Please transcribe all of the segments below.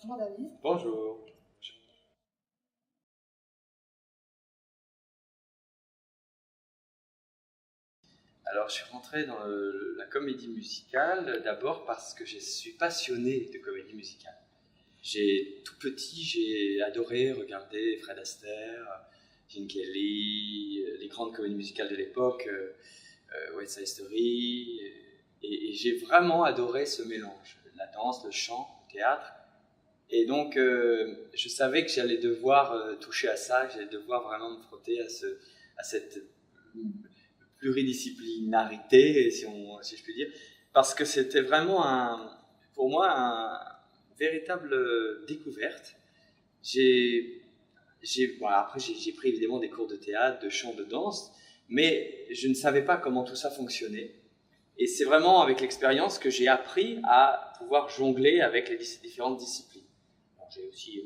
Bonjour David. Bonjour. Alors, je suis rentré dans la comédie musicale d'abord parce que je suis passionné de comédie musicale. Tout petit, j'ai adoré regarder Fred Astaire, Gene Kelly, les grandes comédies musicales de l'époque, West Side Story, et j'ai vraiment adoré ce mélange, la danse, le chant, le théâtre. Et donc, je savais que j'allais devoir toucher à ça, que j'allais devoir vraiment me frotter à cette pluridisciplinarité, si je puis dire, parce que c'était vraiment, pour moi, une véritable découverte. Après, j'ai pris évidemment des cours de théâtre, de chant, de danse, mais je ne savais pas comment tout ça fonctionnait. Et c'est vraiment avec l'expérience que j'ai appris à pouvoir jongler avec les différentes disciplines. J'ai aussi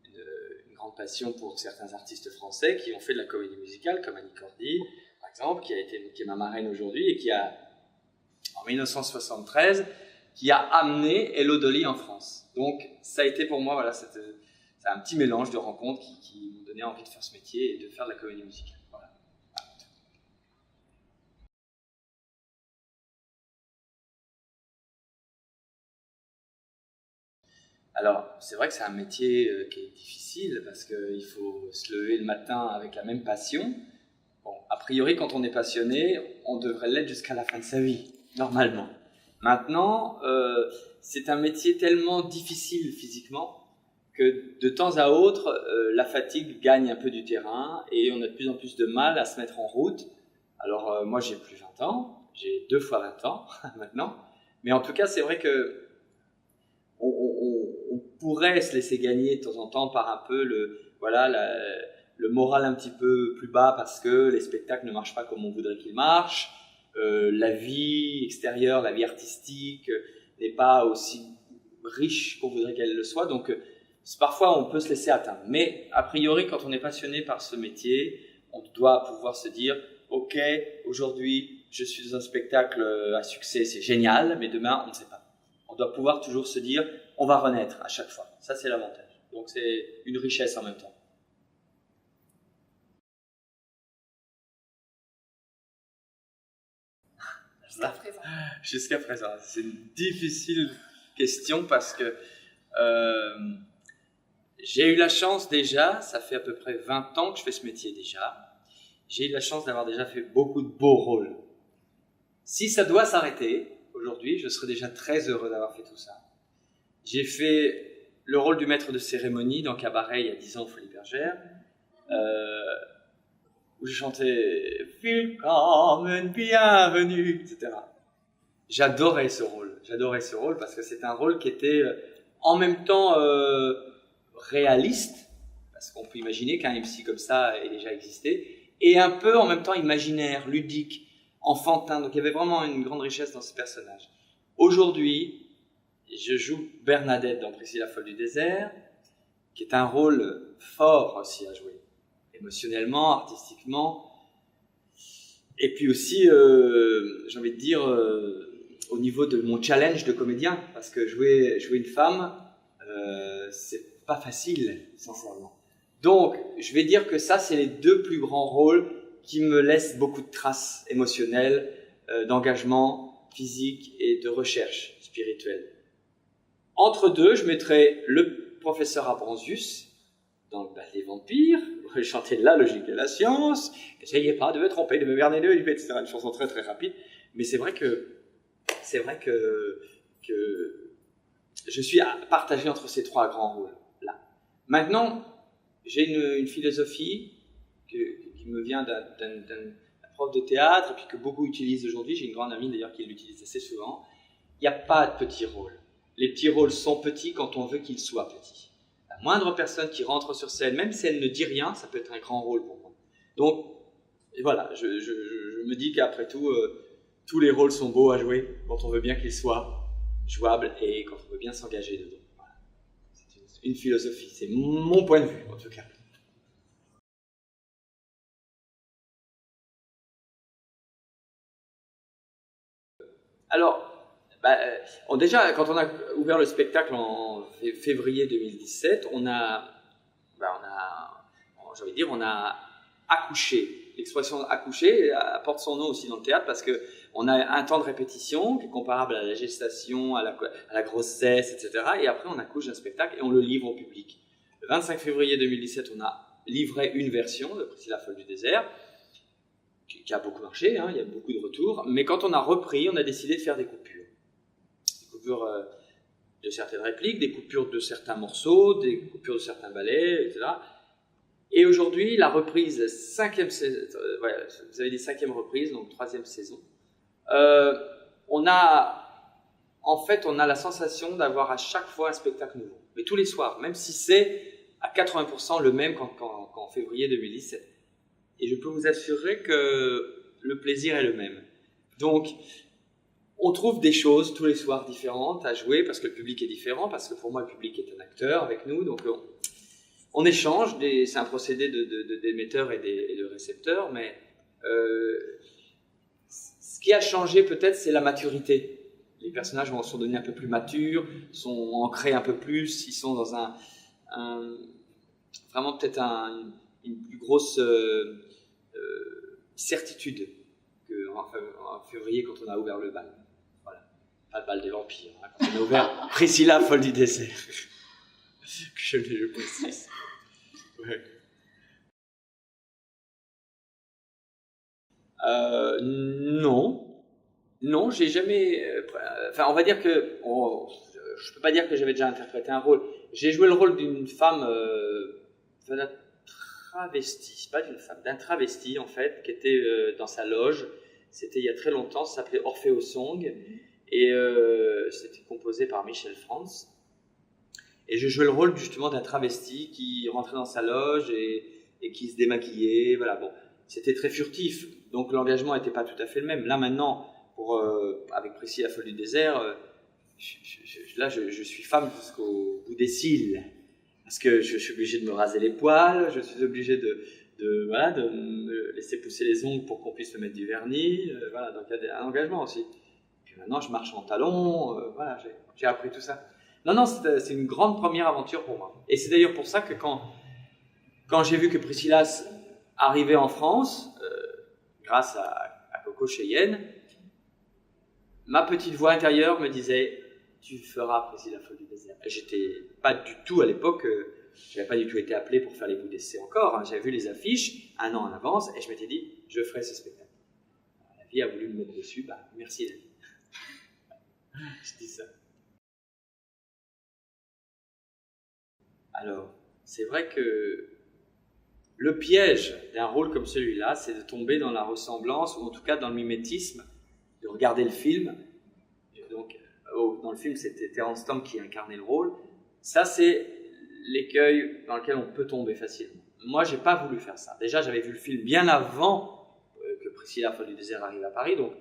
une grande passion pour certains artistes français qui ont fait de la comédie musicale, comme Annie Cordy, par exemple, qui est ma marraine aujourd'hui et qui a, en 1973, qui a amené Hello Dolly en France. Donc, ça a été pour moi, voilà, c'est un petit mélange de rencontres qui m'ont donné envie de faire ce métier et de faire de la comédie musicale. Voilà. Alors, c'est vrai que c'est un métier qui est difficile parce qu'il faut se lever le matin avec la même passion. Bon, a priori, quand on est passionné, on devrait l'être jusqu'à la fin de sa vie, normalement. Maintenant, c'est un métier tellement difficile physiquement que de temps à autre, la fatigue gagne un peu du terrain et on a de plus en plus de mal à se mettre en route. Alors, moi, j'ai plus 20 ans, j'ai 2 fois 20 ans maintenant, mais en tout cas, c'est vrai que on pourrait se laisser gagner de temps en temps par un peu le moral un petit peu plus bas parce que les spectacles ne marchent pas comme on voudrait qu'ils marchent, la vie extérieure, la vie artistique n'est pas aussi riche qu'on voudrait qu'elle le soit, donc parfois on peut se laisser atteindre. Mais a priori, quand on est passionné par ce métier, on doit pouvoir se dire ok, aujourd'hui je suis dans un spectacle à succès, c'est génial, mais demain on ne sait pas. On doit pouvoir toujours se dire on va renaître à chaque fois. Ça, c'est l'avantage. Donc, c'est une richesse en même temps. Jusqu'à présent. Jusqu'à présent. C'est une difficile question parce que j'ai eu la chance déjà, ça fait à peu près 20 ans que je fais ce métier déjà, j'ai eu la chance d'avoir déjà fait beaucoup de beaux rôles. Si ça doit s'arrêter, aujourd'hui, je serais déjà très heureux d'avoir fait tout ça. J'ai fait le rôle du maître de cérémonie dans Cabaret il y a 10 ans, Folie Bergère, où je chantais « Willkommen, bienvenue », etc. J'adorais ce rôle parce que c'est un rôle qui était en même temps réaliste, parce qu'on peut imaginer qu'un MC comme ça ait déjà existé, et un peu en même temps imaginaire, ludique, enfantin, donc il y avait vraiment une grande richesse dans ce personnage. Aujourd'hui, je joue Bernadette dans Priscilla folle du désert, qui est un rôle fort aussi à jouer, émotionnellement, artistiquement, et puis aussi, j'ai envie de dire, au niveau de mon challenge de comédien, parce que jouer une femme, c'est pas facile, sincèrement. Donc, je vais dire que ça, c'est les deux plus grands rôles qui me laissent beaucoup de traces émotionnelles, d'engagement physique et de recherche spirituelle. Entre deux, je mettrais le professeur Abranzius dans Les Vampires, où je chantais La logique et la science, n'essayez pas de me tromper, de me berner de l'idée, etc. Une chanson très très rapide, mais c'est vrai que je suis partagé entre ces trois grands rôles là. Maintenant, j'ai une philosophie qui me vient d'un prof de théâtre et puis que beaucoup utilisent aujourd'hui. J'ai une grande amie d'ailleurs qui l'utilise assez souvent. Il n'y a pas de petits rôles. Les petits rôles sont petits quand on veut qu'ils soient petits. La moindre personne qui rentre sur scène, même si elle ne dit rien, ça peut être un grand rôle pour moi. Donc, et voilà, je me dis qu'après tout, tous les rôles sont beaux à jouer quand on veut bien qu'ils soient jouables et quand on veut bien s'engager dedans. Voilà. C'est une philosophie, c'est mon point de vue en tout cas. Alors, Déjà, quand on a ouvert le spectacle en février 2017, on a accouché. L'expression accoucher apporte son nom aussi dans le théâtre parce qu'on a un temps de répétition qui est comparable à la gestation, à la grossesse, etc. Et après, on accouche d'un spectacle et on le livre au public. Le 25 février 2017, on a livré une version de Priscilla folle du désert qui a beaucoup marché, hein, il y a beaucoup de retours. Mais quand on a repris, on a décidé de faire des coupures. Des coupures de certaines répliques, des coupures de certains morceaux, des coupures de certains ballets, etc. Et aujourd'hui, la reprise, vous avez dit 5e reprise, donc 3e saison. On a la sensation d'avoir à chaque fois un spectacle nouveau. Mais tous les soirs, même si c'est à 80% le même qu'en février 2017. Et je peux vous assurer que le plaisir est le même. Donc, on trouve des choses tous les soirs différentes à jouer parce que le public est différent, parce que pour moi, le public est un acteur avec nous. Donc, on échange, c'est un procédé d'émetteur et de récepteur, mais ce qui a changé peut-être, c'est la maturité. Les personnages sont devenus un peu plus matures, sont ancrés un peu plus, ils sont dans vraiment peut-être une plus grosse certitude qu'en février quand on a ouvert le bal. Voilà. Pas le bal des vampires, hein, quand on a ouvert Priscilla folle du désert. Que je précise. Ouais. Non, j'ai jamais. On va dire que je peux pas dire que j'avais déjà interprété un rôle. J'ai joué le rôle d'une femme, d'un travesti, pas d'une femme, d'un travesti en fait, qui était dans sa loge. C'était il y a très longtemps. Ça s'appelait Orpheo Song et c'était composé par Michel Franz. Et je jouais le rôle justement d'un travesti qui rentrait dans sa loge et qui se démaquillait. Voilà, bon, c'était très furtif, donc l'engagement n'était pas tout à fait le même. Là maintenant, avec Priscilla folle du désert, je suis femme jusqu'au bout des cils, parce que je suis obligé de me raser les poils, je suis obligé de me laisser pousser les ongles pour qu'on puisse me mettre du vernis. Voilà, donc il y a un engagement aussi. Puis maintenant, je marche en talons. Voilà, j'ai appris tout ça. Non, c'est une grande première aventure pour moi. Et c'est d'ailleurs pour ça que quand j'ai vu que Priscilla arrivait en France, grâce à Coco Cheyenne, ma petite voix intérieure me disait « Tu feras Priscilla folle du désert ». J'étais pas du tout à l'époque, j'avais pas du tout été appelé pour faire les bouts d'essai encore. Hein. J'avais vu les affiches un an en avance et je m'étais dit « Je ferai ce spectacle ». La vie a voulu me mettre dessus, merci la vie. Je dis ça. Alors, c'est vrai que le piège d'un rôle comme celui-là, c'est de tomber dans la ressemblance, ou en tout cas dans le mimétisme, de regarder le film. Donc, dans le film, c'était Terence Stamp qui incarnait le rôle. Ça, c'est l'écueil dans lequel on peut tomber facilement. Moi, j'ai pas voulu faire ça. Déjà, j'avais vu le film bien avant que Priscilla folle du désert arrive à Paris. Donc,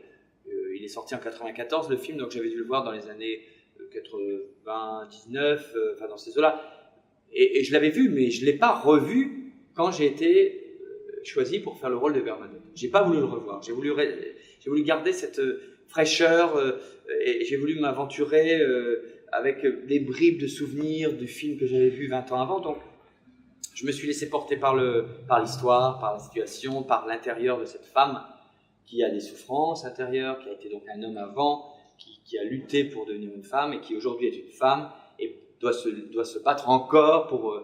il est sorti en 94, le film, donc j'avais dû le voir dans les années 99, dans ces eaux-là. Et je l'avais vu, mais je ne l'ai pas revu quand j'ai été choisi pour faire le rôle de Bernadette. Je n'ai pas voulu le revoir. J'ai voulu garder cette fraîcheur et j'ai voulu m'aventurer avec des bribes de souvenirs du film que j'avais vu 20 ans avant. Donc, je me suis laissé porter par l'histoire, par la situation, par l'intérieur de cette femme qui a des souffrances intérieures, qui a été donc un homme avant, qui a lutté pour devenir une femme et qui aujourd'hui est une femme et doit se battre encore pour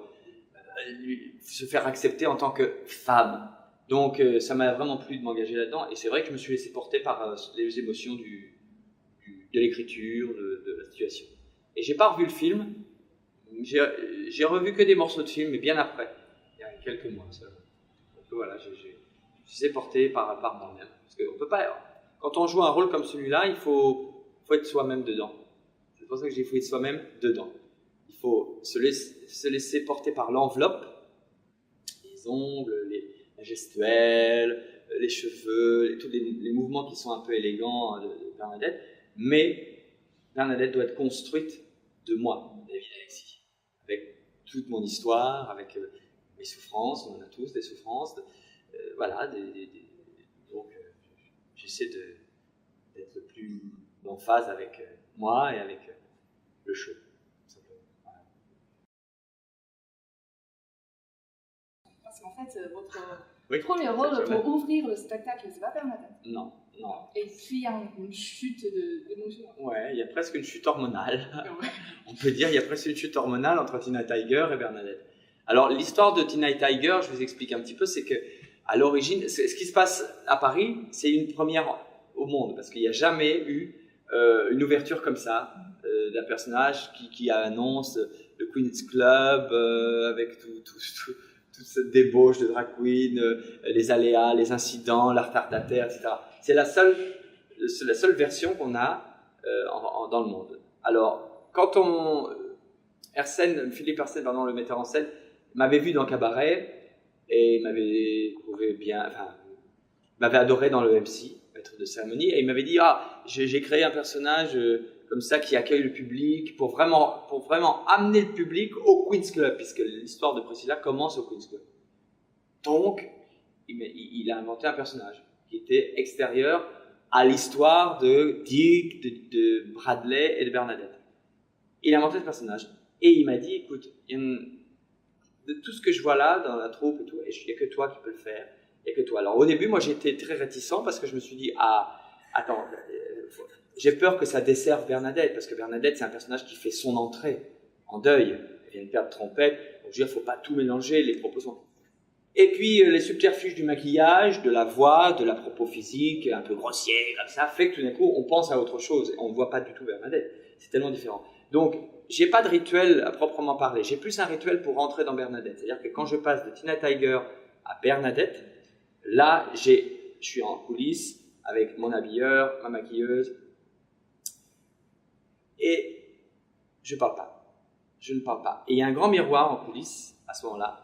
se faire accepter en tant que femme. Donc ça m'a vraiment plu de m'engager là-dedans et c'est vrai que je me suis laissé porter par les émotions de l'écriture, de la situation. Et j'ai pas revu le film, j'ai revu que des morceaux de film, mais bien après, il y a quelques mois seulement. Donc voilà, je me suis laissé porter par moi-même. Parce qu'on peut pas, quand on joue un rôle comme celui-là, il faut être soi-même dedans. C'est pour ça que j'ai faut être soi-même dedans. Il faut se laisser porter par l'enveloppe, les ongles, la gestuelle, les cheveux, tous les mouvements qui sont un peu élégants de Bernadette. Mais Bernadette doit être construite de moi, David Alexis, avec toute mon histoire, avec mes souffrances, on en a tous des souffrances. Voilà, donc j'essaie d'être le plus en phase avec moi et avec le show. Voilà. Parce qu'en fait, votre Oui, premier rôle pour ouvrir le spectacle, c'est pas Bernadette. Non, non. Et puis il y a une chute d'émotion. Ouais, il y a presque une chute hormonale. Ouais. On peut dire il y a presque une chute hormonale entre Tina Tiger et Bernadette. Alors l'histoire de Tina Tiger, je vous explique un petit peu, c'est que à l'origine, ce qui se passe à Paris, c'est une première au monde parce qu'il n'y a jamais eu une ouverture comme ça d'un personnage qui annonce le Queen's Club avec toute cette débauche de drag queen, les aléas, les incidents, la retardataire, etc. C'est la seule version qu'on a dans le monde. Alors, quand Philippe Hersen, pardon, le metteur en scène, m'avait vu dans Cabaret et m'avait trouvé bien, enfin, m'avait adoré dans le MC, maître de cérémonie, et il m'avait dit j'ai créé un personnage comme ça qui accueille le public pour vraiment amener le public au Queen's Club, puisque l'histoire de Priscilla commence au Queen's Club. Donc, il a inventé un personnage qui était extérieur à l'histoire de Dick, de Bradley et de Bernadette. Il a inventé ce personnage et il m'a dit écoute, de tout ce que je vois là dans la troupe et tout, il n'y a que toi qui peux le faire. Il n'y a que toi. Alors au début, moi j'étais très réticent parce que je me suis dit attends, j'ai peur que ça desserve Bernadette parce que Bernadette c'est un personnage qui fait son entrée en deuil. Elle vient de perdre trompette, donc je veux dire, il ne faut pas tout mélanger, les propos sont... Et puis les subterfuges du maquillage, de la voix, de la propos physique, un peu grossier, comme ça, fait que tout d'un coup on pense à autre chose. On ne voit pas du tout Bernadette. C'est tellement différent. Donc, j'ai pas de rituel à proprement parler. J'ai plus un rituel pour rentrer dans Bernadette. C'est-à-dire que quand je passe de Tina Tiger à Bernadette, là, je suis en coulisses avec mon habilleur, ma maquilleuse, et je parle pas. Je ne parle pas. Et il y a un grand miroir en coulisses à ce moment-là.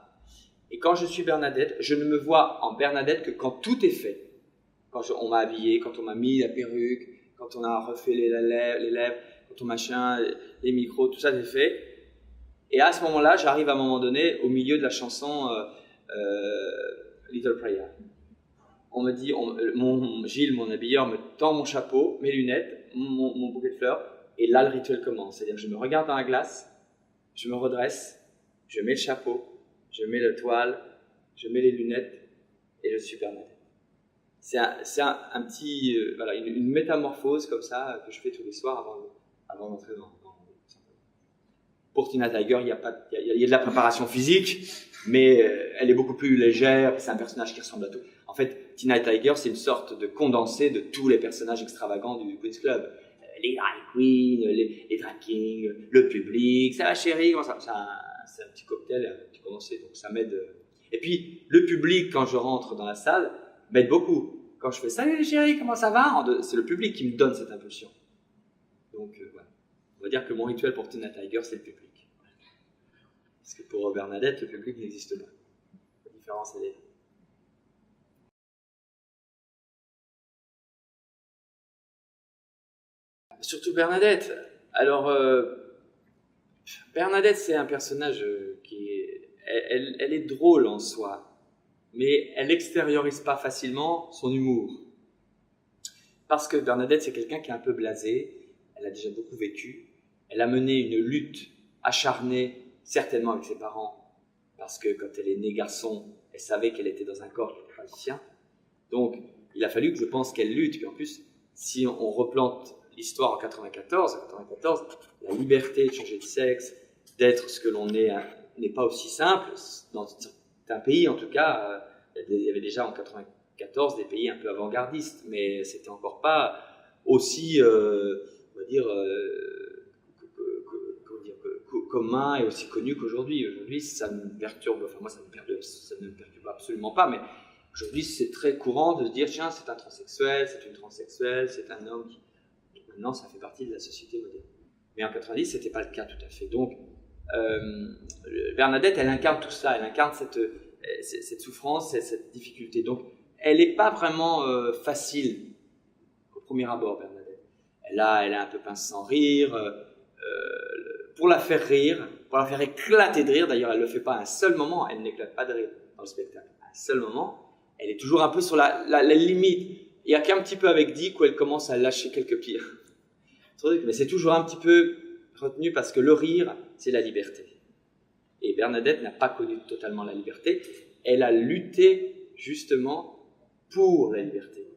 Et quand je suis Bernadette, je ne me vois en Bernadette que quand tout est fait. Quand on m'a habillé, quand on m'a mis la perruque, quand on a refait les lèvres, quand on machin, les micros, tout ça c'est fait. Et à ce moment-là, j'arrive à un moment donné au milieu de la chanson Little Prayer. On me dit, Gilles, mon habilleur, me tend mon chapeau, mes lunettes, mon bouquet de fleurs, et là le rituel commence. C'est-à-dire que je me regarde dans la glace, je me redresse, je mets le chapeau, je mets la toile, je mets les lunettes, et je suis Bernadette. C'est un petit, voilà, une métamorphose comme ça que je fais tous les soirs avant d'entrer dans. Pour Tina Tiger, il y a de la préparation physique, mais elle est beaucoup plus légère. C'est un personnage qui ressemble à tout. En fait, Tina Tiger, c'est une sorte de condensé de tous les personnages extravagants du Queen's Club. Les drag queens, les drag kings, le public, ça va chérie, c'est un petit cocktail, un petit condensé, donc ça m'aide. Et puis, le public, quand je rentre dans la salle, m'aide beaucoup. Quand je fais « Salut les chéris, comment ça va ?» C'est le public qui me donne cette impulsion. Donc, voilà. On va dire que mon rituel pour Tina Tiger, c'est le public. Parce que pour Bernadette, le public n'existe pas. La différence, elle est là. Surtout Bernadette. Alors, Bernadette, c'est un personnage elle est drôle en soi, mais elle n'extériorise pas facilement son humour. Parce que Bernadette, c'est quelqu'un qui est un peu blasé, elle a déjà beaucoup vécu, elle a mené une lutte acharnée, certainement avec ses parents, parce que quand elle est née garçon, elle savait qu'elle était dans un corps qui n'était pas le sien. Donc, il a fallu que je pense qu'elle lutte. Puis en plus, si on replante l'histoire en 94, la liberté de changer de sexe, d'être ce que l'on est, n'est pas aussi simple. Dans certains pays, en tout cas, il y avait déjà en 94 des pays un peu avant-gardistes, mais c'était encore pas aussi, on va dire, commun et aussi connu qu'aujourd'hui. Aujourd'hui, ça me perturbe, enfin moi ça ne me perturbe absolument pas, mais aujourd'hui c'est très courant de se dire tiens, c'est un transsexuel, c'est une transsexuelle, c'est un homme qui... Maintenant ça fait partie de la société moderne. Mais en 90, c'était pas le cas tout à fait. Donc Bernadette, elle incarne tout ça, elle incarne cette souffrance, cette difficulté. Donc elle n'est pas vraiment facile au premier abord, Bernadette. Elle est un peu pince sans rire. Pour la faire rire, pour la faire éclater de rire, d'ailleurs elle ne le fait pas à un seul moment, elle n'éclate pas de rire dans le spectacle, à un seul moment, elle est toujours un peu sur la limite. Il n'y a qu'un petit peu avec Dick où elle commence à lâcher quelques pieds. Mais c'est toujours un petit peu retenu parce que le rire, c'est la liberté. Et Bernadette n'a pas connu totalement la liberté. Elle a lutté justement pour la liberté.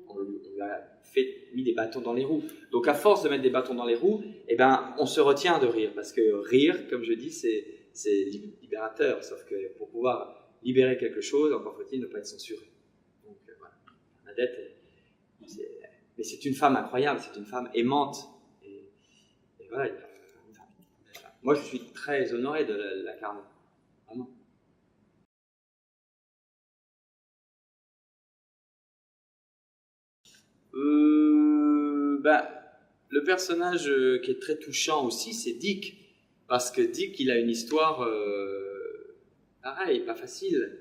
On lui a mis des bâtons dans les roues. Donc à force de mettre des bâtons dans les roues, eh ben, on se retient de rire. Parce que rire, comme je dis, c'est libérateur. Sauf que pour pouvoir libérer quelque chose, encore faut-il ne pas être censuré. Donc voilà, Bernadette, mais c'est une femme incroyable, c'est une femme aimante. Et voilà, moi je suis très honoré de l'incarner. Vraiment. Le personnage qui est très touchant aussi, c'est Dick. Parce que Dick, il a une histoire pareil, pas facile.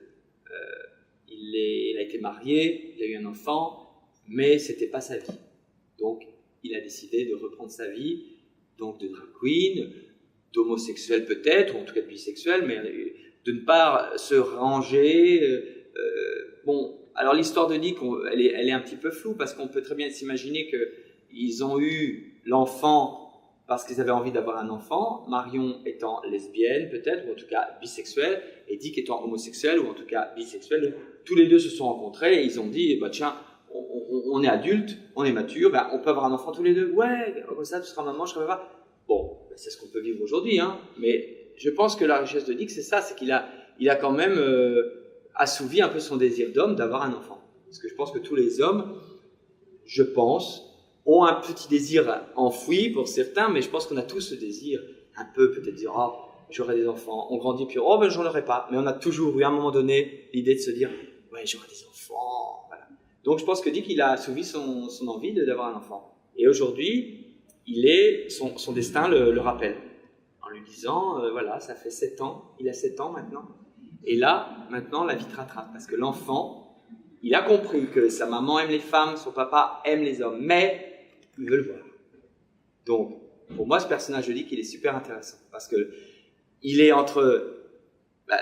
Il a été marié, il a eu un enfant, mais c'était pas sa vie. Donc, il a décidé de reprendre sa vie, donc de drag queen, d'homosexuel peut-être, ou en tout cas de bisexuel, mais de ne pas se ranger. Bon, alors l'histoire de Dick, elle est un petit peu floue, parce qu'on peut très bien s'imaginer qu'ils ont eu l'enfant parce qu'ils avaient envie d'avoir un enfant, Marion étant lesbienne peut-être, ou en tout cas bisexuelle, et Dick étant homosexuel, ou en tout cas bisexuel. Tous les deux se sont rencontrés et ils ont dit, bah, tiens, on est adultes, on est matures, ben, on peut avoir un enfant tous les deux. Ouais, comme ça, tu seras maman, je serai papa. Bon, ben, c'est ce qu'on peut vivre aujourd'hui, hein. Mais je pense que la richesse de Dick, c'est ça, c'est qu'il a quand même assouvi un peu son désir d'homme d'avoir un enfant. Parce que je pense que tous les hommes, je pense, ont un petit désir enfoui pour certains, mais je pense qu'on a tous ce désir, un peu peut-être dire, oh, j'aurai des enfants, on grandit, puis oh, ben j'en aurai pas. Mais on a toujours eu à un moment donné l'idée de se dire, ouais, j'aurai des enfants, voilà. Donc je pense que Dick, il a assouvi son envie d'avoir un enfant. Et aujourd'hui, son destin le rappelle, en lui disant, voilà, ça fait 7 ans, il a 7 ans maintenant, et là, maintenant, la vie te rattrape, parce que l'enfant, il a compris que sa maman aime les femmes, son papa aime les hommes, mais il veut le voir. Donc, pour moi, ce personnage, je dis qu'il est super intéressant, parce que il est entre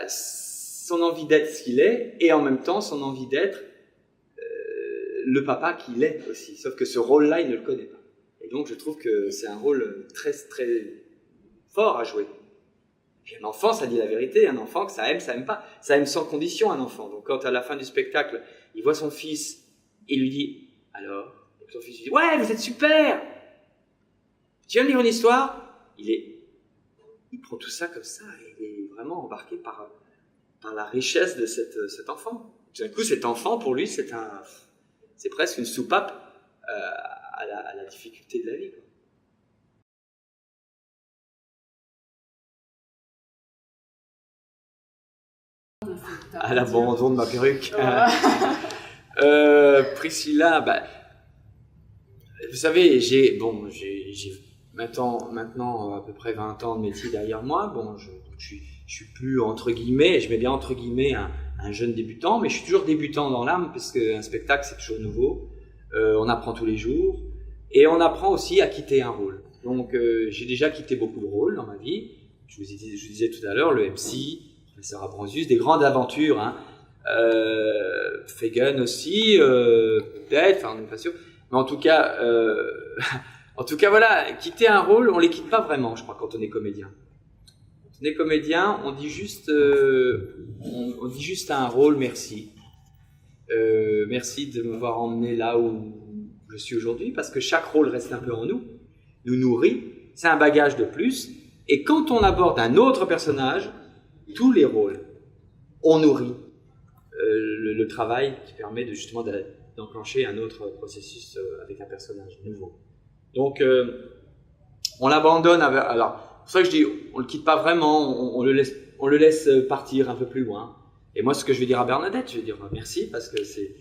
son envie d'être ce qu'il est, et en même temps, son envie d'être le papa qu'il est aussi. Sauf que ce rôle-là, il ne le connaît pas. Et donc, je trouve que c'est un rôle très, très fort à jouer. Et puis un enfant, ça dit la vérité. Un enfant, que ça aime pas. Ça aime sans condition, un enfant. Donc, quand à la fin du spectacle, il voit son fils, il lui dit « Alors ?» Et son fils lui dit « Ouais, vous êtes super ! Tu viens me dire une histoire ?» Il prend tout ça comme ça, et il est vraiment embarqué par la richesse de cet enfant. Tout d'un coup, cet enfant, pour lui, c'est presque une soupape à la difficulté de la vie, quoi. À l'abandon de ma perruque. Priscilla, vous savez, j'ai maintenant à peu près 20 ans de métier derrière moi. Bon, je suis plus entre guillemets, je mets bien entre guillemets un jeune débutant, mais je suis toujours débutant dans l'âme, parce qu'un spectacle c'est toujours nouveau. On apprend tous les jours, et on apprend aussi à quitter un rôle. Donc j'ai déjà quitté beaucoup de rôles dans ma vie. Je vous disais tout à l'heure, le MC, Professeur Abranzius, des grandes aventures, hein. Fagin aussi, peut-être, enfin on n'est pas sûr. Mais en tout cas, voilà, quitter un rôle, on les quitte pas vraiment, je crois, quand on est comédien. Quand on est comédien, on dit juste à un rôle merci. Merci de m'avoir emmené là où je suis aujourd'hui, parce que chaque rôle reste un peu en nous nourrit, c'est un bagage de plus, et quand on aborde un autre personnage, tous les rôles, on nourrit le travail qui permet justement d'enclencher un autre processus avec un personnage nouveau. Donc, on l'abandonne, alors, c'est pour ça que je dis, on le quitte pas vraiment, on le laisse partir un peu plus loin. Et moi, ce que je vais dire à Bernadette, je vais dire merci, parce que c'est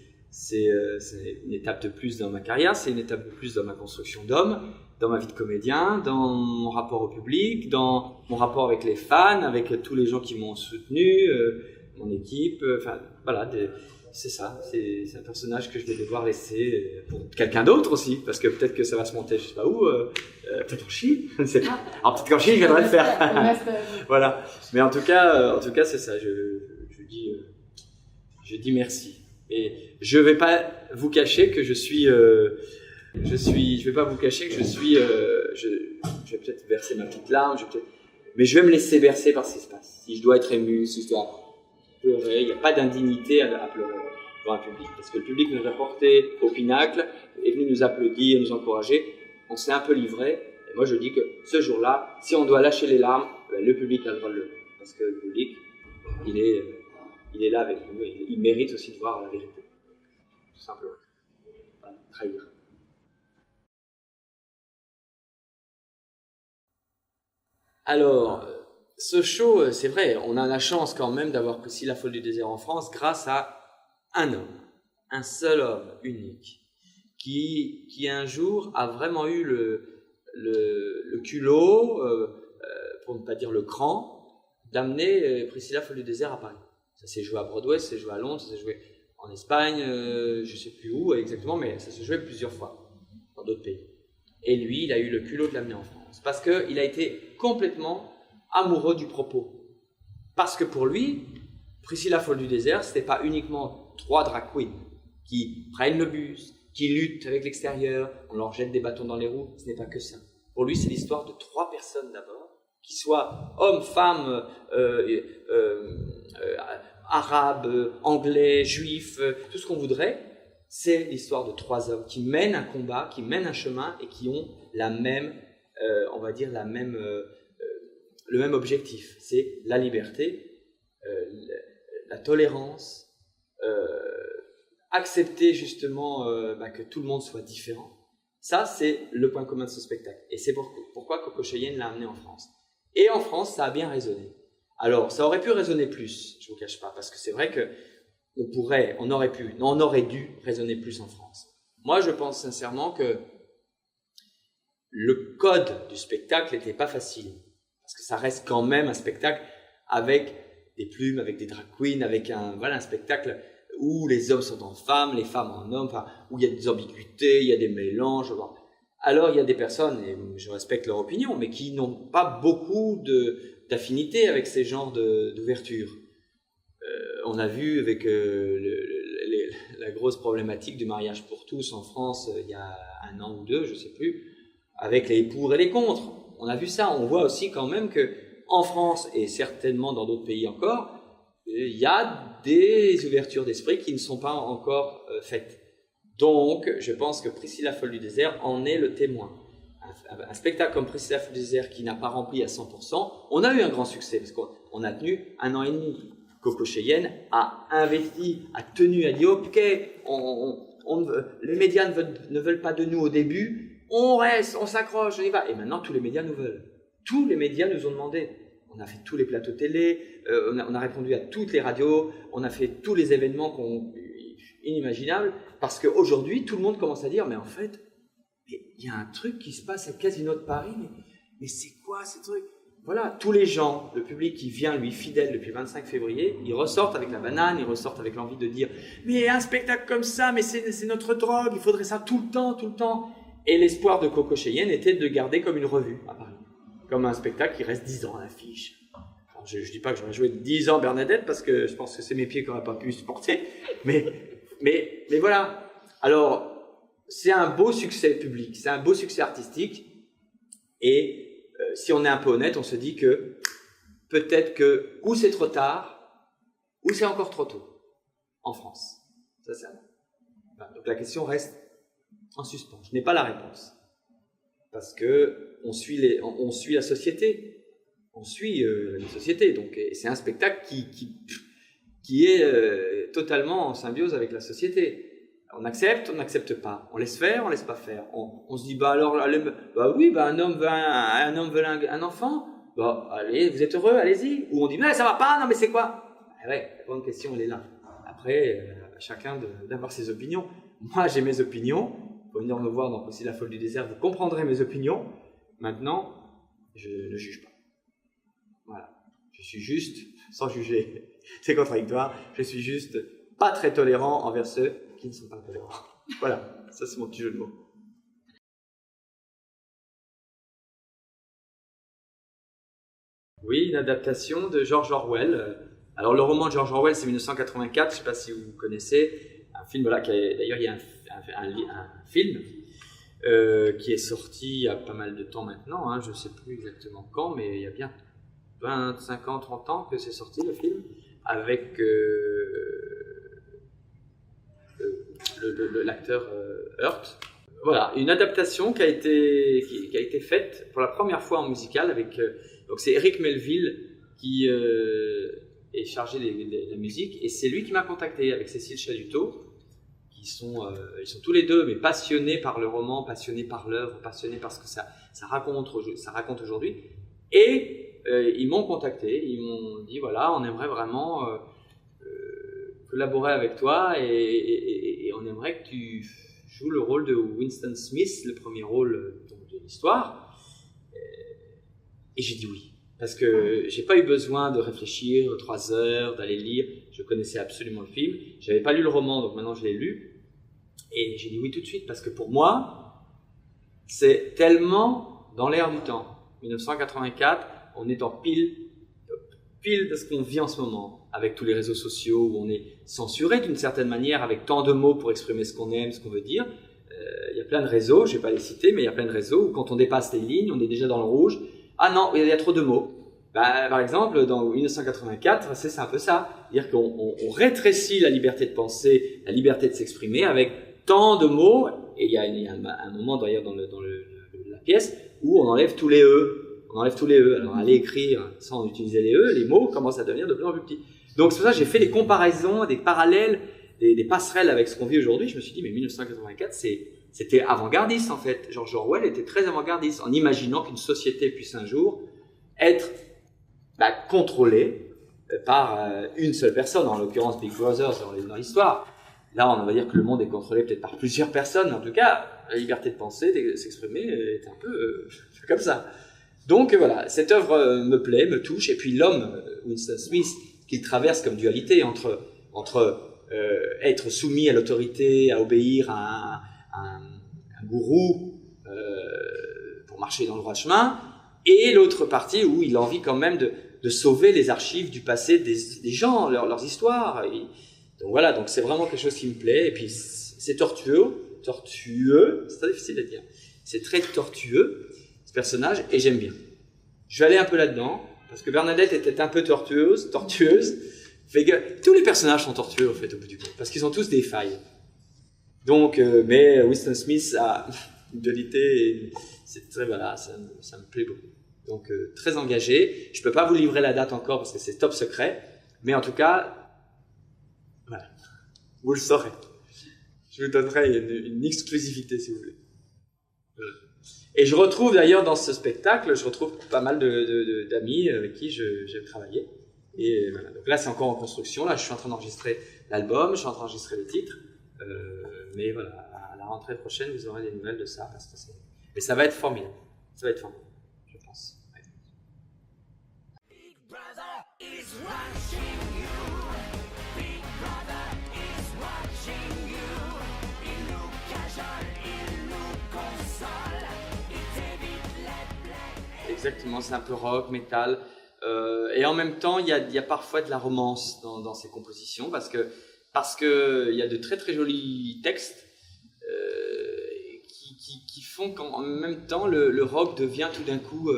une étape de plus dans ma carrière, c'est une étape de plus dans ma construction d'homme, dans ma vie de comédien, dans mon rapport au public, dans mon rapport avec les fans, avec tous les gens qui m'ont soutenu, mon équipe, enfin voilà, c'est ça, c'est un personnage que je vais devoir laisser pour quelqu'un d'autre aussi, parce que peut-être que ça va se monter je sais pas où, peut-être en Chine, je ne sais pas. Alors peut-être qu'en Chine je viendrai le faire. Voilà, mais en tout cas c'est ça, je dis merci. Et je ne vais pas vous cacher que je suis Je vais pas vous cacher que je vais peut-être verser ma petite larme, mais je vais me laisser bercer par ce qui se passe. Si je dois être ému, si je dois pleurer, il n'y a pas d'indignité à pleurer devant un public. Parce que le public nous a porté au pinacle, est venu nous applaudir, nous encourager. On s'est un peu livré. Et moi, je dis que ce jour-là, si on doit lâcher les larmes, le public a le droit de le faire. Parce que le public, il est là avec nous. Et il mérite aussi de voir la vérité. Tout simplement. Pas trahir. Alors, ce show, c'est vrai, on a la chance quand même d'avoir Priscilla Folle du désert en France grâce à un homme, un seul homme unique, qui un jour a vraiment eu le culot, pour ne pas dire le cran, d'amener Priscilla Folle du désert à Paris. Ça s'est joué à Broadway, ça s'est joué à Londres, ça s'est joué en Espagne, je ne sais plus où exactement, mais ça s'est joué plusieurs fois dans d'autres pays. Et lui, il a eu le culot de l'amener en France, parce qu'il a été complètement amoureux du propos. Parce que pour lui, Priscilla Folle du désert, ce n'était pas uniquement 3 drag queens qui prennent le bus, qui luttent avec l'extérieur, on leur jette des bâtons dans les roues, ce n'est pas que ça. Pour lui, c'est l'histoire de 3 personnes d'abord, qui soient hommes, femmes, arabes, anglais, juifs, tout ce qu'on voudrait. C'est l'histoire de 3 hommes qui mènent un combat, qui mènent un chemin et qui ont la même, on va dire, le même objectif. C'est la liberté, la tolérance, accepter justement que tout le monde soit différent. Ça, c'est le point commun de ce spectacle. Et c'est pourquoi Coco Cheyenne l'a amené en France. Et en France, ça a bien résonné. Alors, ça aurait pu résonner plus, je ne vous cache pas, parce que c'est vrai que on aurait dû raisonner plus en France. Moi, je pense sincèrement que le code du spectacle n'était pas facile. Parce que ça reste quand même un spectacle avec des plumes, avec des drag queens, avec un spectacle où les hommes sont en femmes, les femmes en hommes, où il y a des ambiguïtés, il y a des mélanges. Alors, il y a des personnes, et je respecte leur opinion, mais qui n'ont pas beaucoup d'affinité avec ces genres d'ouverture. On a vu avec la grosse problématique du mariage pour tous en France il y a 1 an ou 2, je ne sais plus, avec les pour et les contre. On a vu ça. On voit aussi quand même qu'en France, et certainement dans d'autres pays encore, il y a des ouvertures d'esprit qui ne sont pas encore faites. Donc, je pense que Priscilla Folle du désert en est le témoin. Un spectacle comme Priscilla Folle du désert qui n'a pas rempli à 100%, on a eu un grand succès parce qu'on a tenu 1 an et demi. Coco Cheyenne a investi, a tenu, a dit ok, les médias ne veulent pas de nous au début, on reste, on s'accroche, on y va. Et maintenant, tous les médias nous veulent. Tous les médias nous ont demandé. On a fait tous les plateaux télé, on a répondu à toutes les radios, on a fait tous les événements inimaginables, parce qu'aujourd'hui, tout le monde commence à dire, mais en fait, il y a un truc qui se passe à Casino de Paris, mais c'est quoi ce truc? Voilà, tous les gens, le public qui vient, lui, fidèle depuis le 25 février, ils ressortent avec la banane, ils ressortent avec l'envie de dire « Mais un spectacle comme ça, mais c'est notre drogue, il faudrait ça tout le temps, tout le temps ». Et l'espoir de Coco Cheyenne était de le garder comme une revue à Paris, comme un spectacle qui reste 10 ans à l'affiche. Je ne dis pas que j'aurais joué 10 ans Bernadette, parce que je pense que c'est mes pieds qui n'auraient pas pu supporter, mais voilà. Alors, c'est un beau succès public, c'est un beau succès artistique, et si on est un peu honnête, on se dit que peut-être que ou c'est trop tard, ou c'est encore trop tôt en France. Ça, c'est donc la question reste en suspens. Je n'ai pas la réponse. Parce qu'on suit la société. On suit la société. Donc, et c'est un spectacle qui est totalement en symbiose avec la société. On accepte, on n'accepte pas. On laisse faire, on laisse pas faire. On se dit, un homme veut un enfant. Allez, vous êtes heureux, allez-y. Ou on dit, mais ça va pas, non mais c'est quoi? Ouais, la bonne question, elle est là. Après, à chacun d'avoir ses opinions. Moi, j'ai mes opinions. Vous pouvez venir me voir dans Priscilla Folle du désert, vous comprendrez mes opinions. Maintenant, je ne juge pas. Voilà. Je suis juste, sans juger, c'est contradictoire, je suis juste pas très tolérant envers ceux qui ne sont pas tolérants. Voilà, ça c'est mon petit jeu de mots. Oui, une adaptation de George Orwell. Alors le roman de George Orwell, c'est 1984, je ne sais pas si vous connaissez, un film, voilà, d'ailleurs il y a un film qui est sorti il y a pas mal de temps maintenant, hein, je ne sais plus exactement quand, mais il y a bien 25 ans, 30 ans que c'est sorti le film, avec l'acteur Hurt. Voilà, une adaptation qui a été faite pour la première fois en musical avec. Donc c'est Eric Melville qui est chargé de la musique et c'est lui qui m'a contacté avec Cécile Chaluteau. Ils sont tous les deux mais passionnés par le roman, passionnés par l'œuvre, passionnés par ce que ça raconte aujourd'hui. Et ils m'ont contacté, ils m'ont dit voilà, on aimerait vraiment collaborer avec toi et on aimerait que tu joues le rôle de Winston Smith, le premier rôle de l'histoire. Et j'ai dit oui. Parce que j'ai pas eu besoin de réfléchir 3 heures, d'aller lire. Je connaissais absolument le film. J'avais pas lu le roman, donc maintenant je l'ai lu. Et j'ai dit oui tout de suite, parce que pour moi, c'est tellement dans l'air du temps. 1984, on est en pile de ce qu'on vit en ce moment, avec tous les réseaux sociaux, où on est censuré d'une certaine manière, avec tant de mots pour exprimer ce qu'on aime, ce qu'on veut dire. Il y a plein de réseaux, je vais pas les citer, mais il y a plein de réseaux où quand on dépasse les lignes, on est déjà dans le rouge. Ah non, il y a trop de mots. Par exemple, dans 1984, c'est un peu ça. C'est-à-dire qu'on rétrécit la liberté de penser, la liberté de s'exprimer avec tant de mots. Et il y a un moment d'ailleurs dans la pièce où on enlève tous les E. On enlève tous les E. Alors aller écrire sans utiliser les E, les mots commencent à devenir de plus en plus petits. Donc c'est pour ça que j'ai fait des comparaisons, des parallèles, des passerelles avec ce qu'on vit aujourd'hui. Je me suis dit, mais 1984, c'était avant-gardiste en fait. George Orwell était très avant-gardiste en imaginant qu'une société puisse un jour être contrôlée par une seule personne, en l'occurrence Big Brother dans l'histoire. Là, on va dire que le monde est contrôlé peut-être par plusieurs personnes, mais en tout cas, la liberté de penser, de s'exprimer est un peu comme ça. Donc voilà, cette œuvre me plaît, me touche, et puis l'homme, Winston Smith, qu'il traverse comme dualité entre être soumis à l'autorité, à obéir à un gourou pour marcher dans le droit chemin, et l'autre partie où il a envie quand même de sauver les archives du passé des gens, leurs histoires. Donc voilà, donc c'est vraiment quelque chose qui me plaît, et puis c'est tortueux, c'est très difficile à dire, c'est très tortueux, ce personnage, et j'aime bien. Je vais aller un peu là-dedans, parce que Bernadette était un peu tortueuse, fait que tous les personnages sont tortueux, au fait, au bout du compte, parce qu'ils ont tous des failles. Donc, mais Winston Smith a une dualité, c'est très, voilà, ça me plaît beaucoup. Donc, très engagé. Je peux pas vous livrer la date encore, parce que c'est top secret, mais en tout cas, voilà, vous le saurez. Je vous donnerai une exclusivité, si vous voulez. Voilà. Et je retrouve d'ailleurs dans ce spectacle, je retrouve pas mal d'amis avec qui j'ai travaillé. Et voilà. Donc là, c'est encore en construction. Là, je suis en train d'enregistrer l'album, je suis en train d'enregistrer les titres. Mais voilà, à la rentrée prochaine, vous aurez des nouvelles de ça. Mais ça va être formidable. Ça va être formidable, je pense. Ouais. Big Brother is watching you. Big Brother is watching you. Il nous cajole, il nous console. Il t'évite les blagues. Exactement, c'est un peu rock, métal. Et en même temps, il y a parfois de la romance dans ces compositions parce que il y a de très très jolis textes qui font qu'en même temps le rock devient tout d'un coup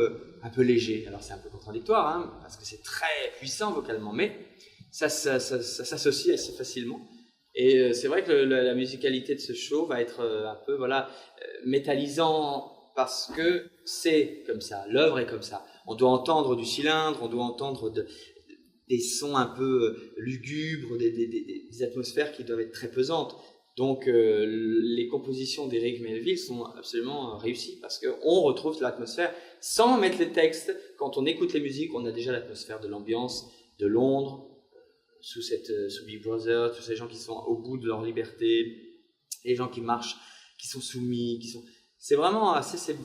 un peu léger. Alors c'est un peu contradictoire hein, parce que c'est très puissant vocalement, mais ça s'associe assez facilement. Et c'est vrai que la musicalité de ce show va être un peu métallisant parce que c'est comme ça, l'œuvre est comme ça. On doit entendre du cylindre, on doit entendre des sons un peu lugubres, des atmosphères qui doivent être très pesantes. Donc les compositions d'Eric Melville sont absolument réussies parce qu'on retrouve l'atmosphère sans mettre les textes. Quand on écoute les musiques, on a déjà l'atmosphère de l'ambiance de Londres, sous Big Brother, tous ces gens qui sont au bout de leur liberté, les gens qui marchent, qui sont soumis, c'est vraiment assez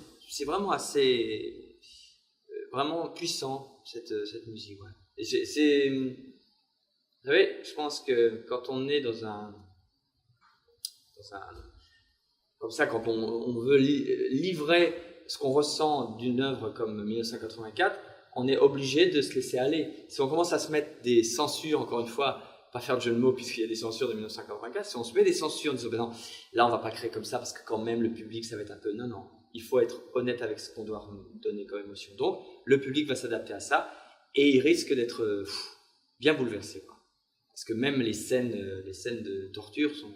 vraiment puissant cette musique. Ouais. Et vous savez, je pense que quand on est dans un comme ça, quand on veut livrer ce qu'on ressent d'une œuvre comme 1984, on est obligé de se laisser aller. Si on commence à se mettre des censures, encore une fois, pas faire de jeu de mots puisqu'il y a des censures de 1984, si on se met des censures en disant, ben non, là on va pas créer comme ça parce que quand même le public ça va être un peu, non, il faut être honnête avec ce qu'on doit donner comme émotion. Donc le public va s'adapter à ça et il risque d'être bien bouleversé, quoi. Parce que même les scènes de torture sont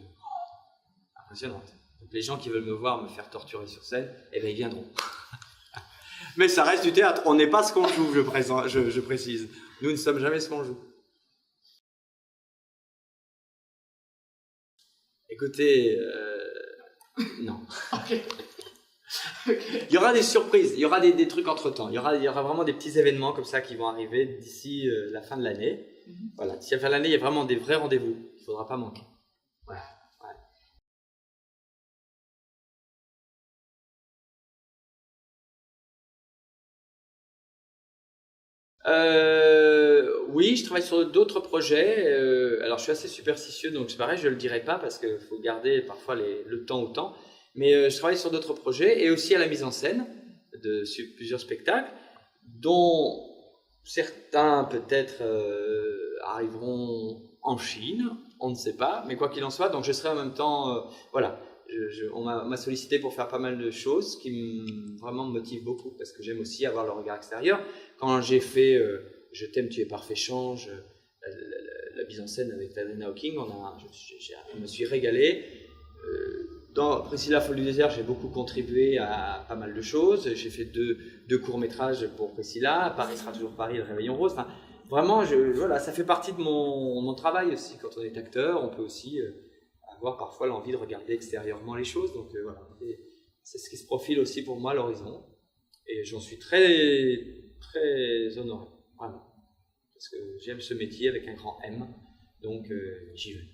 impressionnantes. Donc les gens qui veulent me voir me faire torturer sur scène, eh ben ils viendront. Mais ça reste du théâtre, on n'est pas ce qu'on joue, je précise. Nous ne sommes jamais ce qu'on joue. Écoutez, non. Ok. Il y aura des surprises, il y aura des trucs entre-temps. Il y aura vraiment des petits événements comme ça qui vont arriver d'ici la fin de l'année. Voilà, d'ici la fin de l'année, il y a vraiment des vrais rendez-vous. Il ne faudra pas manquer. Voilà. Oui, je travaille sur d'autres projets. Alors, je suis assez superstitieux, donc c'est pareil, je ne le dirai pas parce qu'il faut garder parfois le temps au temps. Mais je travaille sur d'autres projets et aussi à la mise en scène sur plusieurs spectacles, dont certains peut-être arriveront en Chine, on ne sait pas, mais quoi qu'il en soit, donc je serai en même temps, voilà. On m'a sollicité pour faire pas mal de choses qui vraiment me motivent beaucoup parce que j'aime aussi avoir le regard extérieur. Quand j'ai fait Je t'aime, tu es parfait, change, la mise en scène avec Stephen Hawking, je me suis régalé. Dans Priscilla, folle du désert, j'ai beaucoup contribué à pas mal de choses. J'ai fait deux courts-métrages pour Priscilla. Paris sera toujours Paris, Le Réveillon Rose. Enfin, vraiment, voilà, ça fait partie de mon travail aussi. Quand on est acteur, on peut aussi avoir parfois l'envie de regarder extérieurement les choses. Donc voilà, c'est ce qui se profile aussi pour moi à l'horizon. Et j'en suis très, très honoré, vraiment. Parce que j'aime ce métier avec un grand M. Donc j'y vais.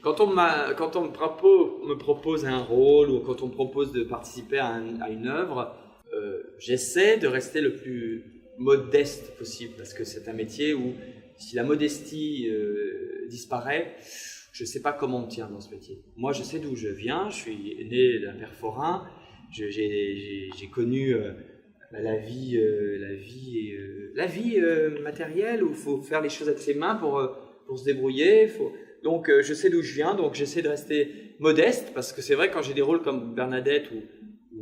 Quand on me propose un rôle ou quand on me propose de participer à une œuvre, j'essaie de rester le plus modeste possible parce que c'est un métier où si la modestie disparaît, je ne sais pas comment on tient dans ce métier. Moi, je sais d'où je viens, je suis né d'un père forain, j'ai connu la vie matérielle où il faut faire les choses avec ses mains pour se débrouiller. Donc, je sais d'où je viens, donc j'essaie de rester modeste parce que c'est vrai, quand j'ai des rôles comme Bernadette ou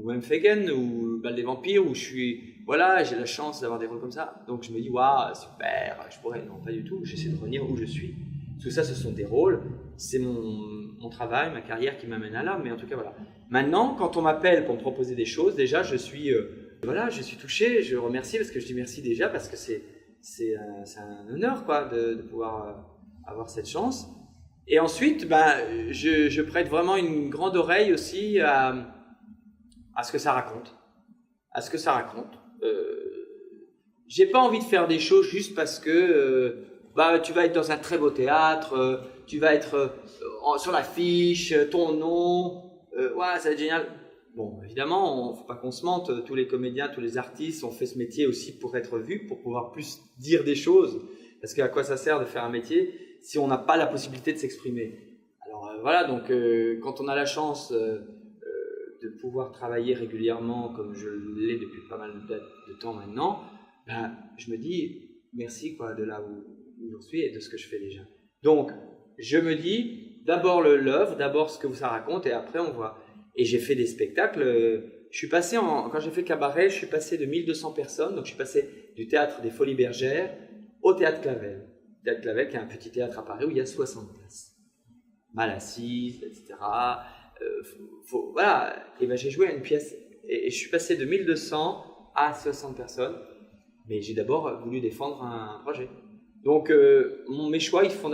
même Fagin ou Bal des vampires où j'ai la chance d'avoir des rôles comme ça, donc je me dis waouh, super, je pourrais, non pas du tout, j'essaie de revenir où je suis. Tout ça, ce sont des rôles, c'est mon travail, ma carrière qui m'amène à là, mais en tout cas voilà. Maintenant, quand on m'appelle pour me proposer des choses, déjà je suis touché, je remercie parce que je dis merci déjà parce que c'est un honneur quoi de pouvoir avoir cette chance. Et ensuite, je prête vraiment une grande oreille aussi à ce que ça raconte. J'ai pas envie de faire des choses juste parce que tu vas être dans un très beau théâtre, tu vas être sur l'affiche, ton nom, ça va être génial. Bon, évidemment, faut pas qu'on se mente, tous les comédiens, tous les artistes ont fait ce métier aussi pour être vus, pour pouvoir plus dire des choses. Parce qu'à quoi ça sert de faire un métier si on n'a pas la possibilité de s'exprimer? Alors voilà, donc quand on a la chance de pouvoir travailler régulièrement comme je l'ai depuis pas mal de temps maintenant, je me dis merci quoi, de là où j'en suis et de ce que je fais déjà. Donc je me dis d'abord l'œuvre, d'abord ce que ça raconte et après on voit. Et j'ai fait des spectacles, quand j'ai fait Cabaret, je suis passé de 1200 personnes, donc je suis passé du théâtre des Folies Bergères au théâtre Clavel. Le théâtre Clavel qui est un petit théâtre à Paris où il y a 60 places. Mal assises, etc. Voilà, et j'ai joué à une pièce et je suis passé de 1200 à 60 personnes, mais j'ai d'abord voulu défendre un projet. Donc mes choix, ils font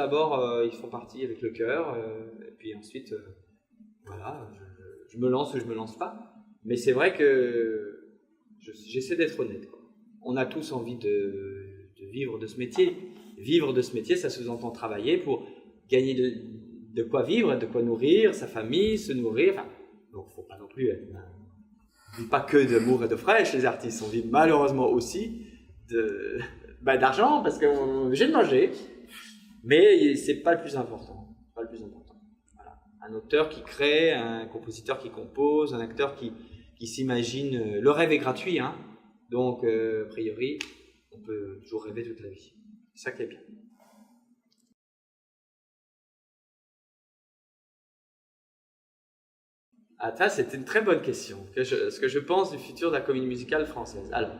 partie avec le cœur, et puis ensuite, voilà, je me lance ou je me lance pas. Mais c'est vrai que j'essaie d'être honnête, quoi. On a tous envie de vivre de ce métier. Vivre de ce métier, ça sous-entend travailler pour gagner de quoi vivre, de quoi nourrir sa famille, se nourrir. Enfin, donc, faut pas non plus être pas que d'amour et de fraîche, les artistes. On vit malheureusement aussi d'argent parce qu'on est obligé de manger. Mais c'est pas le plus important. Voilà. Un auteur qui crée, un compositeur qui compose, un acteur qui qui s'imaginent. Le rêve est gratuit, hein, donc a priori, on peut toujours rêver toute la vie. C'est ça qui est bien. Ah, ça, c'était une très bonne question. Ce que je pense du futur de la comédie musicale française. Alors,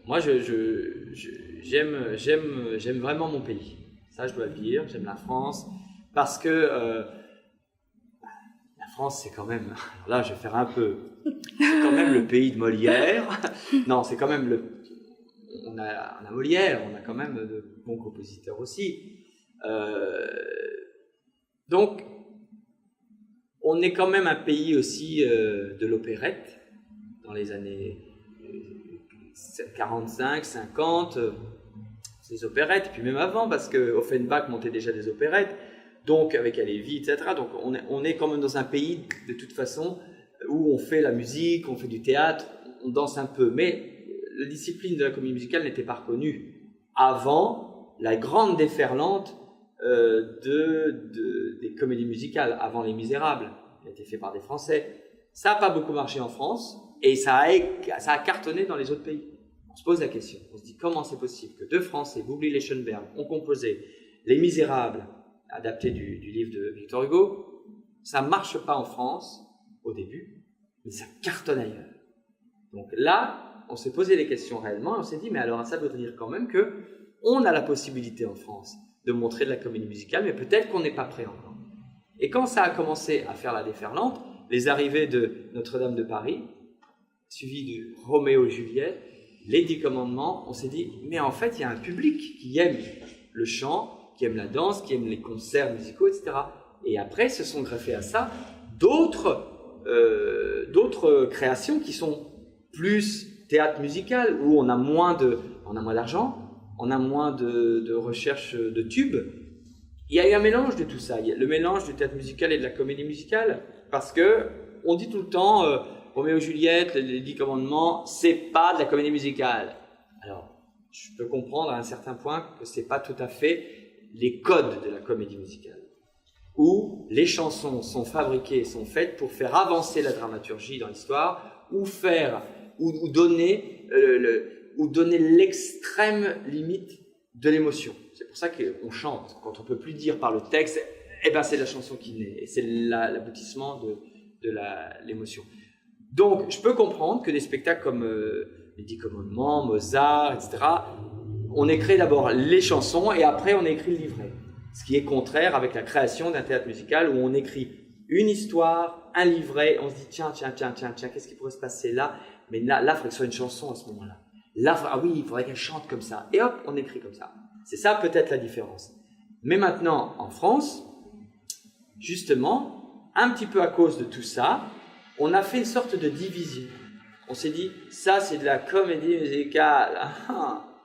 moi, j'aime vraiment mon pays. Ça, je dois le dire. J'aime la France parce que la France, c'est quand même. Alors là, je vais faire un peu. C'est quand même le pays de Molière. Non, c'est quand même on a Molière. On a quand même de bons compositeurs aussi. Donc, on est quand même un pays aussi de l'opérette dans les années 45, 50, des opérettes, puis même avant, parce que Offenbach montait déjà des opérettes, donc avec Halévy, etc. Donc on est quand même dans un pays, de toute façon, où on fait la musique, on fait du théâtre, on danse un peu, mais la discipline de la comédie musicale n'était pas reconnue avant la grande déferlante des comédies musicales, avant Les Misérables, qui a été fait par des Français. Ça n'a pas beaucoup marché en France, et ça a cartonné dans les autres pays. On se pose la question, on se dit comment c'est possible que deux Français, Boublil et Schoenberg, ont composé Les Misérables, adapté du livre de Victor Hugo. Ça ne marche pas en France au début, mais ça cartonne ailleurs. Donc là, on s'est posé les questions réellement, et on s'est dit, mais alors ça veut dire quand même qu'on a la possibilité en France de montrer de la comédie musicale, mais peut-être qu'on n'est pas prêt encore. Et quand ça a commencé à faire la déferlante, les arrivées de Notre-Dame de Paris, suivies de Roméo et Juliette, les 10 commandements, on s'est dit, mais en fait, il y a un public qui aime le chant, qui aime la danse, qui aime les concerts musicaux, etc. Et après, se sont greffés à ça d'autres créations qui sont plus théâtre musical, où on a moins d'argent, on a moins de recherche de tubes. Il y a eu un mélange de tout ça, il y a le mélange du théâtre musical et de la comédie musicale, parce que on dit tout le temps, Roméo et Juliette, les 10 commandements, c'est pas de la comédie musicale. Alors, je peux comprendre à un certain point que c'est pas tout à fait les codes de la comédie musicale, où les chansons sont fabriquées, sont faites pour faire avancer la dramaturgie dans l'histoire, ou donner l'extrême limite de l'émotion. C'est pour ça qu'on chante. Quand on ne peut plus dire par le texte, eh ben c'est la chanson qui naît. Et c'est l'aboutissement de l'émotion. Donc, je peux comprendre que des spectacles comme les 10 commandements, Mozart, etc., on écrit d'abord les chansons et après on écrit le livret. Ce qui est contraire avec la création d'un théâtre musical où on écrit une histoire, un livret, on se dit tiens, qu'est-ce qui pourrait se passer là? Mais là, il faudrait que ce soit une chanson à ce moment-là. Là, ah oui, il faudrait qu'elle chante comme ça. Et hop, on écrit comme ça. C'est ça peut-être la différence. Mais maintenant, en France, justement, un petit peu à cause de tout ça, on a fait une sorte de division. On s'est dit, ça c'est de la comédie musicale.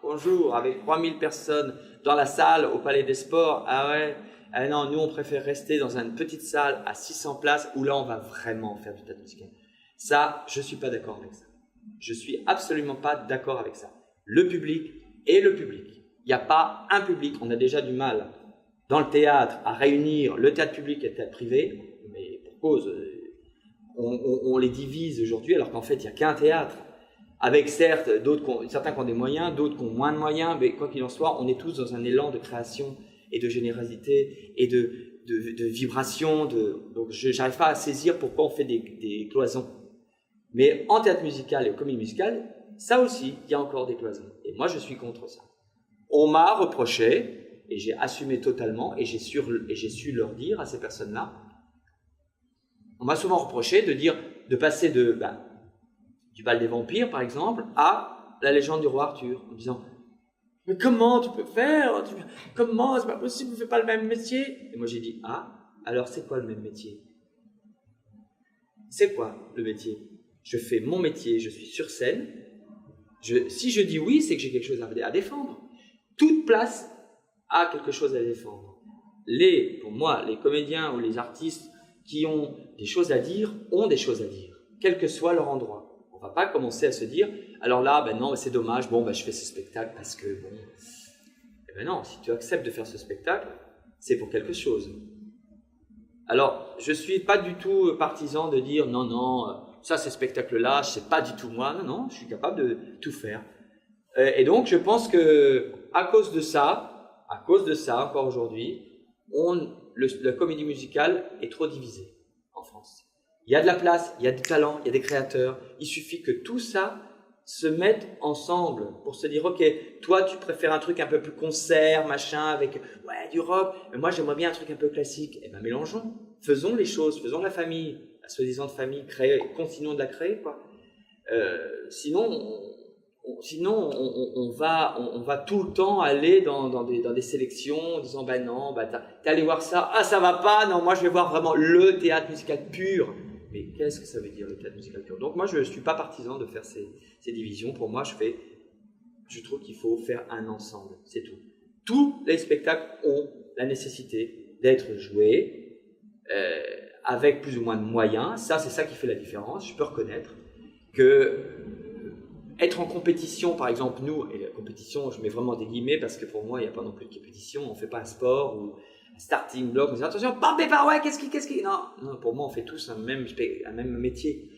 Bonjour, avec 3000 personnes dans la salle au Palais des Sports. Ah ouais, ah non, nous on préfère rester dans une petite salle à 600 places où là on va vraiment faire du théâtre musical. Ça, je ne suis pas d'accord avec ça. Je ne suis absolument pas d'accord avec ça. Le public est le public. Il n'y a pas un public. On a déjà du mal dans le théâtre à réunir le théâtre public et le théâtre privé, mais pour cause, on les divise aujourd'hui alors qu'en fait il n'y a qu'un théâtre. Avec certes, certains qui ont des moyens, d'autres qui ont moins de moyens, mais quoi qu'il en soit, on est tous dans un élan de création et de générosité et de vibration. Donc je n'arrive pas à saisir pourquoi on fait des cloisons. Mais en théâtre musical et en comédie musicale, ça aussi, il y a encore des cloisons. Et moi, je suis contre ça. On m'a reproché, et j'ai assumé totalement, et j'ai su leur dire à ces personnes-là, on m'a souvent reproché de passer du bal des vampires, par exemple, à la légende du roi Arthur, en disant « Mais comment tu peux faire? Comment? C'est pas possible, vous ne faites pas le même métier ?» Et moi, j'ai dit « Ah, alors c'est quoi le même métier? C'est quoi le métier? Je fais mon métier, je suis sur scène. Si je dis oui, c'est que j'ai quelque chose à défendre. Toute place a quelque chose à défendre. Pour moi, les comédiens ou les artistes qui ont des choses à dire ont des choses à dire, quel que soit leur endroit. On ne va pas commencer à se dire, alors là, non, c'est dommage, je fais ce spectacle parce que, non, si tu acceptes de faire ce spectacle, c'est pour quelque chose. Alors, je ne suis pas du tout partisan de dire, non, ça, ces spectacles-là, c'est pas du tout moi. Non, non, je suis capable de tout faire. Et donc, je pense que à cause de ça, encore aujourd'hui, la comédie musicale est trop divisée en France. Il y a de la place, il y a du talent, il y a des créateurs. Il suffit que tout ça se mette ensemble pour se dire, ok, toi, tu préfères un truc un peu plus concert, machin, avec du rock. Mais moi, j'aimerais bien un truc un peu classique. Eh ben, mélangeons. Faisons les choses, faisons la famille, la soi-disant famille, continuons de la créer, quoi. Sinon, on va tout le temps aller dans des sélections en disant, ben non, t'es allé voir ça, ah ça va pas, non, moi je vais voir vraiment le théâtre musical pur. Mais qu'est-ce que ça veut dire le théâtre musical pur? Donc moi je ne suis pas partisan de faire ces divisions. Pour moi je trouve qu'il faut faire un ensemble, c'est tout. Tous les spectacles ont la nécessité d'être joués avec plus ou moins de moyens. Ça, c'est ça qui fait la différence. Je peux reconnaître que être en compétition, par exemple, nous, et la compétition, je mets vraiment des guillemets parce que pour moi, il n'y a pas non plus de compétition. On ne fait pas un sport ou un starting block. On dit attention, pas ouais, qu'est-ce qui. Non, pour moi, on fait tous un même métier.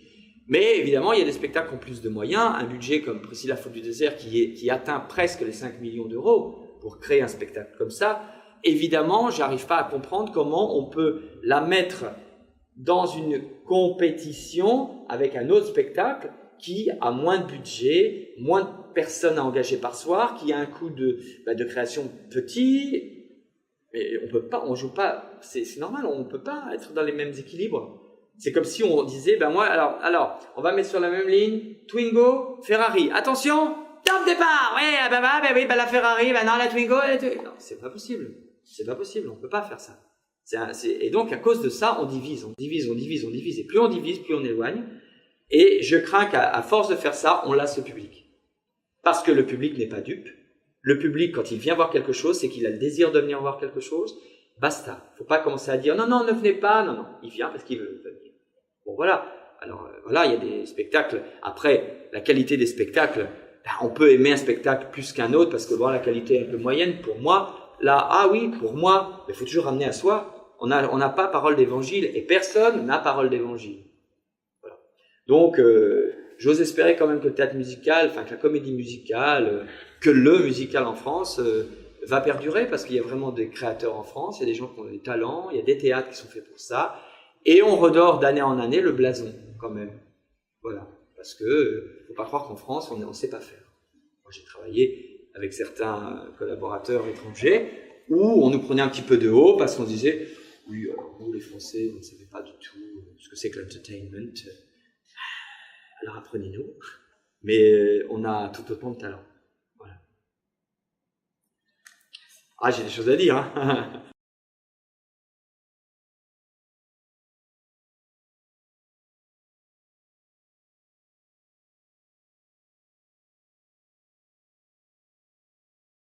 Mais évidemment, il y a des spectacles qui ont plus de moyens. Un budget comme Priscilla Faute du désert qui atteint presque les 5 millions d'euros pour créer un spectacle comme ça. Évidemment, j'arrive pas à comprendre comment on peut la mettre dans une compétition avec un autre spectacle qui a moins de budget, moins de personnes à engager par soir, qui a un coût de création petit. Mais on joue pas, c'est normal, on ne peut pas être dans les mêmes équilibres. C'est comme si on disait, alors, on va mettre sur la même ligne Twingo, Ferrari. Attention, top départ. La Ferrari, non, la Twingo, non, c'est pas possible. C'est pas possible, on peut pas faire ça. Et donc, à cause de ça, on divise. Et plus on divise, plus on éloigne. Et je crains qu'à force de faire ça, on lasse le public. Parce que le public n'est pas dupe. Le public, quand il vient voir quelque chose, c'est qu'il a le désir de venir voir quelque chose. Basta. Faut pas commencer à dire non, ne venez pas. Non. Il vient parce qu'il veut venir. Bon, voilà. Alors, voilà, il y a des spectacles. Après, la qualité des spectacles, on peut aimer un spectacle plus qu'un autre parce que la qualité est un peu moyenne. Pour moi, pour moi, il faut toujours ramener à soi. On n'a pas parole d'évangile et personne n'a parole d'évangile. Voilà. Donc, j'ose espérer quand même que le théâtre musical, que la comédie musicale, que le musical en France va perdurer parce qu'il y a vraiment des créateurs en France, il y a des gens qui ont des talents, il y a des théâtres qui sont faits pour ça et on redore d'année en année le blason quand même. Voilà. Parce que faut pas croire qu'en France, on ne sait pas faire. Moi, j'ai travaillé avec certains collaborateurs étrangers où on nous prenait un petit peu de haut parce qu'on disait « Oui, alors nous, les Français, on ne savait pas du tout ce que c'est que l'entertainment. Alors apprenez-nous. » Mais on a tout autant de talent. Voilà. Ah, j'ai des choses à dire, hein.